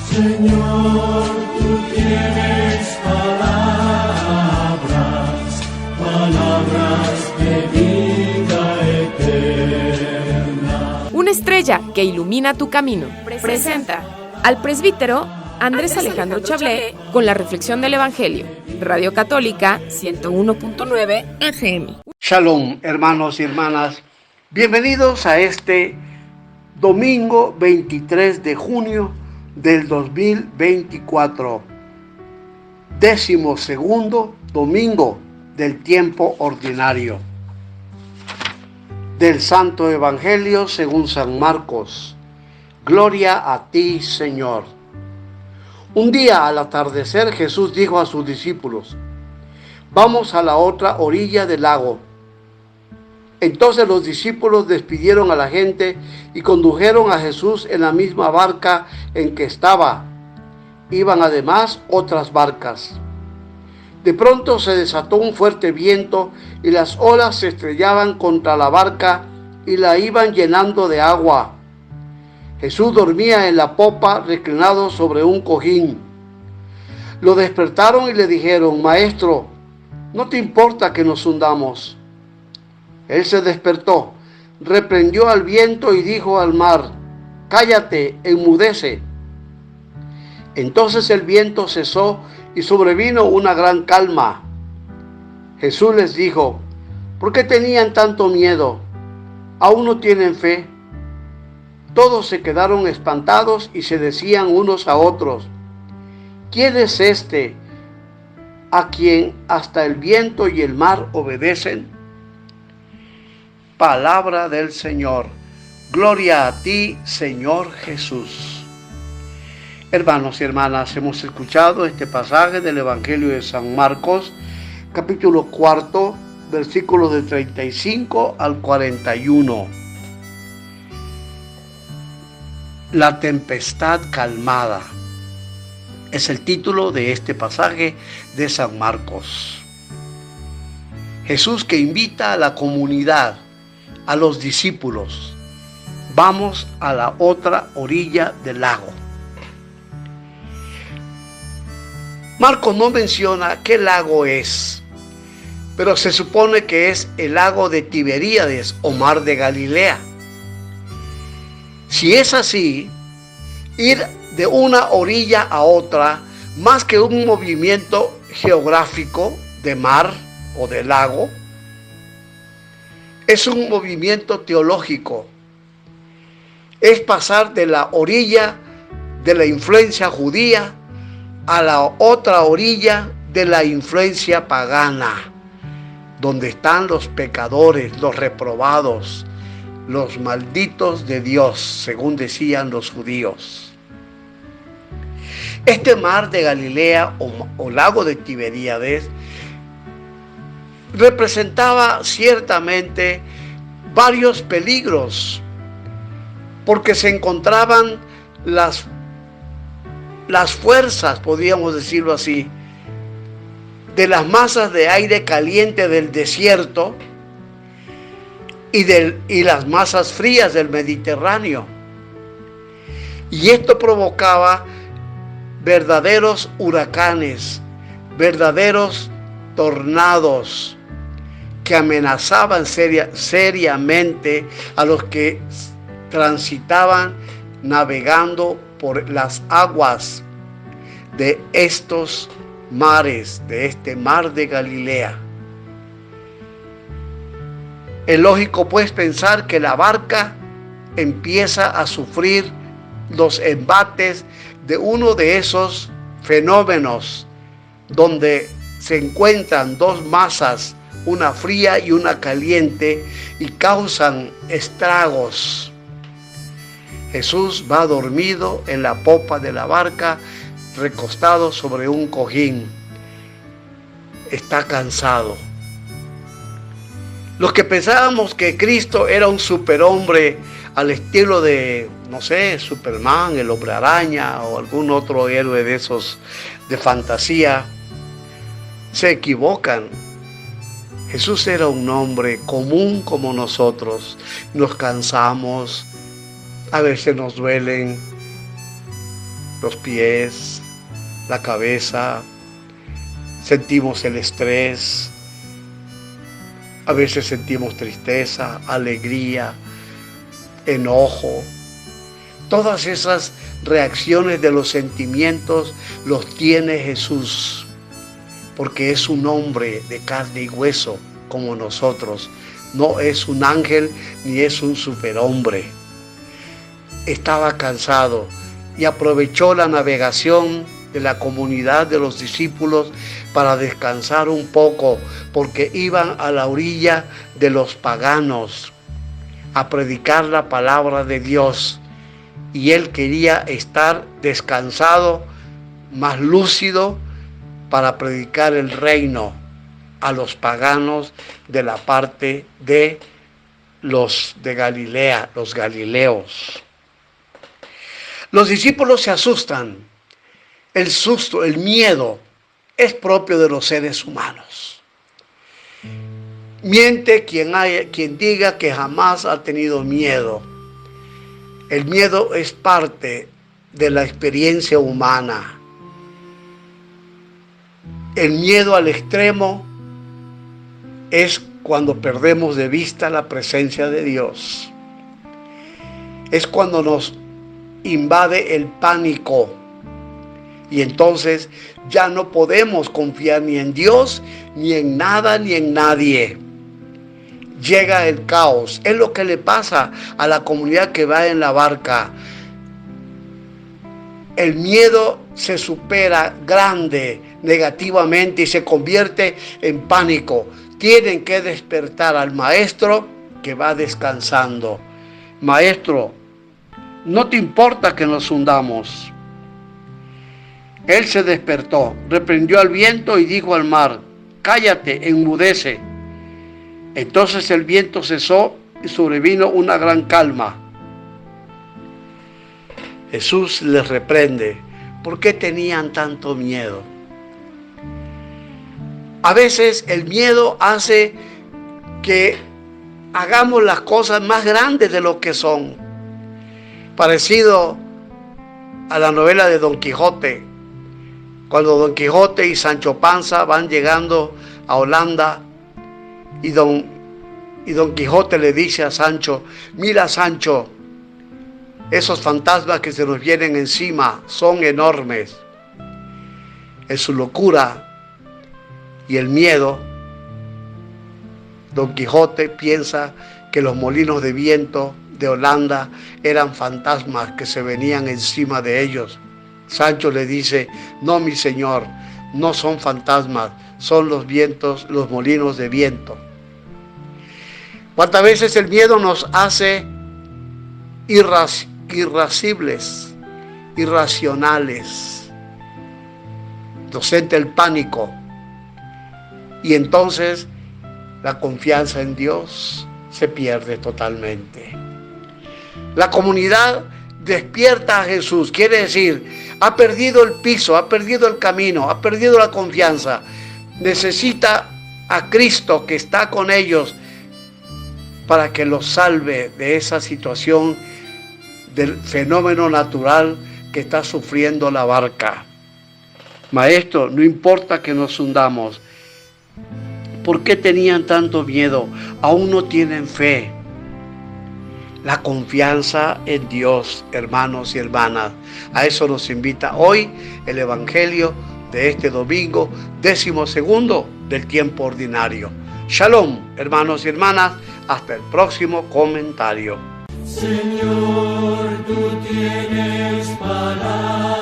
Señor, tú tienes palabras de vida eterna. Una estrella que ilumina tu camino. Presenta al presbítero Andrés Alejandro Chablé con la reflexión del Evangelio. Radio Católica 101.9 FM. Shalom, hermanos y hermanas. Bienvenidos a este domingo 23 de junio del 2024. 12º domingo del tiempo ordinario. Del Santo Evangelio según San Marcos. Gloria a ti, Señor. Un día al atardecer Jesús dijo a sus discípulos: vamos a la otra orilla del lago. Entonces los discípulos despidieron a la gente y condujeron a Jesús en la misma barca en que estaba. Iban además otras barcas. De pronto se desató un fuerte viento y las olas se estrellaban contra la barca y la iban llenando de agua. Jesús dormía en la popa reclinado sobre un cojín. Lo despertaron y le dijeron: Maestro, ¿no te importa que nos hundamos? Él se despertó, reprendió al viento y dijo al mar: cállate, enmudece. Entonces el viento cesó y sobrevino una gran calma. Jesús les dijo: ¿por qué tenían tanto miedo? ¿Aún no tienen fe? Todos se quedaron espantados y se decían unos a otros: ¿quién es este a quien hasta el viento y el mar obedecen? Palabra del Señor. Gloria a ti, Señor Jesús. Hermanos y hermanas, hemos escuchado este pasaje del Evangelio de San Marcos, capítulo 4, versículos de 35 al 41. La tempestad calmada es el título de este pasaje de San Marcos. Jesús que invita a la comunidad, a los discípulos: vamos a la otra orilla del lago. Marcos no menciona qué lago es, pero se supone que es el lago de Tiberíades o mar de Galilea. Si es así, ir de una orilla a otra, más que un movimiento geográfico de mar o de lago, es un movimiento teológico. Es pasar de la orilla de la influencia judía a la otra orilla de la influencia pagana, donde están los pecadores, los reprobados, los malditos de Dios, según decían los judíos. Este mar de Galilea o lago de Tiberíades representaba ciertamente varios peligros, porque se encontraban las fuerzas, podríamos decirlo así, de las masas de aire caliente del desierto y las masas frías del Mediterráneo. Y esto provocaba verdaderos huracanes, verdaderos tornados que amenazaban seriamente a los que transitaban navegando por las aguas de estos mares, de este mar de Galilea. Es lógico pues pensar que la barca empieza a sufrir los embates de uno de esos fenómenos donde se encuentran dos masas, una fría y una caliente, y causan estragos. Jesús va dormido en la popa de la barca, recostado sobre un cojín. Está cansado. Los que pensábamos que Cristo era un superhombre al estilo de, no sé, Superman, el Hombre Araña o algún otro héroe de esos de fantasía, se equivocan. Jesús era un hombre común como nosotros. Nos cansamos, a veces nos duelen los pies, la cabeza, sentimos el estrés, a veces sentimos tristeza, alegría, enojo. Todas esas reacciones de los sentimientos los tiene Jesús, porque es un hombre de carne y hueso como nosotros. No es un ángel ni es un superhombre. Estaba cansado y aprovechó la navegación de la comunidad de los discípulos para descansar un poco, porque iban a la orilla de los paganos a predicar la palabra de Dios, y él quería estar descansado, más lúcido, para predicar el reino a los paganos de la parte de los de Galilea, los galileos. Los discípulos se asustan. El susto, el miedo, es propio de los seres humanos. Miente quien diga que jamás ha tenido miedo. El miedo es parte de la experiencia humana. El miedo al extremo es cuando perdemos de vista la presencia de Dios. Es cuando nos invade el pánico. Y entonces ya no podemos confiar ni en Dios, ni en nada, ni en nadie. Llega el caos. Es lo que le pasa a la comunidad que va en la barca. El miedo se supera grande, negativamente, y se convierte en pánico. Tienen que despertar al maestro que va descansando. Maestro, ¿no te importa que nos hundamos? Él se despertó, reprendió al viento y dijo al mar: cállate, enmudece. Entonces el viento cesó y sobrevino una gran calma. Jesús les reprende. ¿Por qué tenían tanto miedo? A veces el miedo hace que hagamos las cosas más grandes de lo que son. Parecido a la novela de Don Quijote, cuando Don Quijote y Sancho Panza van llegando a Holanda y Don Quijote le dice a Sancho: mira, Sancho, esos fantasmas que se nos vienen encima son enormes. En su locura y el miedo, Don Quijote piensa que los molinos de viento de Holanda eran fantasmas que se venían encima de ellos. Sancho le dice: no, mi señor, no son fantasmas, son los vientos, los molinos de viento. ¿Cuántas veces el miedo nos hace irascibles, irracionales? Nos entra el pánico y entonces la confianza en Dios se pierde totalmente. La comunidad despierta a Jesús, quiere decir, ha perdido el piso, ha perdido el camino, ha perdido la confianza. Necesita a Cristo que está con ellos para que los salve de esa situación del fenómeno natural que está sufriendo la barca. Maestro, no importa que nos hundamos. ¿Por qué tenían tanto miedo? Aún no tienen fe. La confianza en Dios, hermanos y hermanas. A eso nos invita hoy el Evangelio de este domingo, 12º del tiempo ordinario. Shalom, hermanos y hermanas. Hasta el próximo comentario. Señor, tú tienes palabras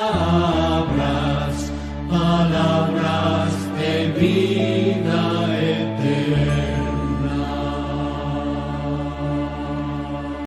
de vida.